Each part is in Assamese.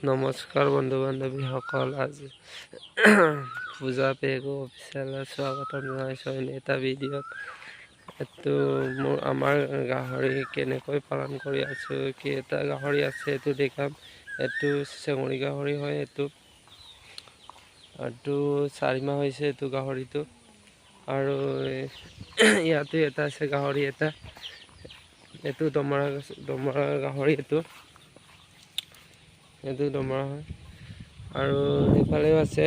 নমস্কাৰ বন্ধু বান্ধৱীসকল, আজি পূজা পেগু অফিচিয়েলত স্বাগতম জনাইছোঁ এটা ভিডিঅ'ত। এইটো আমাৰ গাহৰি কেনেকৈ পালন কৰি আছোঁ, কেইটা গাহৰি আছে এইটো দেখাম। এইটো চেঙৰি গাহৰি হয়। এইটো 4 মাহ হৈছে এইটো গাহৰিটো। আৰু ইয়াতে এটা আছে গাহৰি এটা, এইটো দমৰা গাহৰি। এইটো দমৰা হয়। আৰু এইফালেও আছে,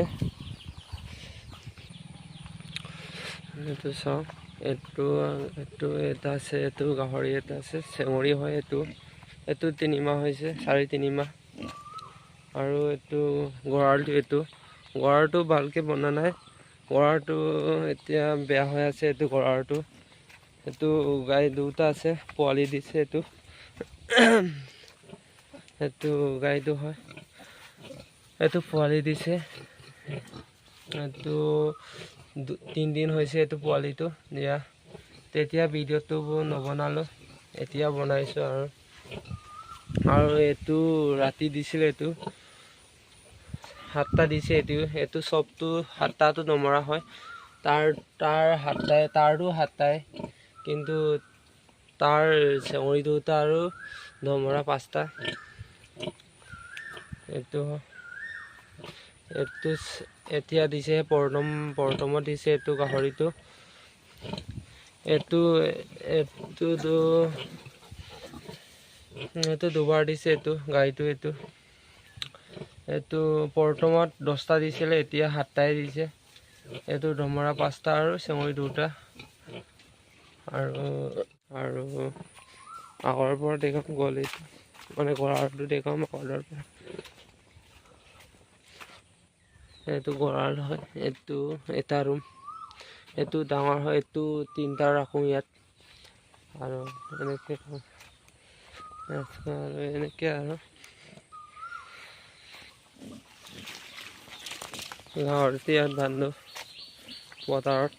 এইটো চাওক। এইটো এটা আছে, এইটো গাহৰি এটা আছে, চেঙৰি হয়। এইটো 3 মাহ হৈছে, 3.5 মাহ। আৰু এইটো গঁৰালটো ভালকৈ বনা নাই। গঁৰালটো এতিয়া বেয়া হৈ আছে। এইটো গাই দুটা আছে, পোৱালি দিছে। এইটো গাইটো হয়, এইটো পোৱালি দিছে। এইটো 3 দিন হৈছে এইটো পোৱালিটো দিয়া। তেতিয়া ভিডিঅ'টো নবনালোঁ, এতিয়া বনাইছোঁ। আৰু এইটো ৰাতি দিছিলে, এইটো 7টা দিছে। এইটো চবটো 7টাটো নমৰা হয়। তাৰ 7টাই, কিন্তু তাৰ চেঙৰি 2টা আৰু দমৰা 5টা। এইটো এতিয়া দিছে, প্ৰথমত দিছে এইটো গাহৰিটো। এইটো 2বাৰ দিছে এইটো গাইটো। এইটো প্ৰথমত 10টা দিছিলে, এতিয়া 7টাই দিছে। এইটো দমৰা 5টা আৰু চেঙৰি 2টা। আৰু আগৰ পৰা দেখাম, গলিটো মানে গঁৰালটো দেখাম আগৰ পৰা। এইটো গঁৰাল হয়, এইটো এটা ৰুম। এইটো ডাঙৰ হয়, এইটো 3টা ৰাখোঁ ইয়াত। আৰু এনেকৈ আৰু গাহৰিটো ইয়াত বান্ধো পথাৰত।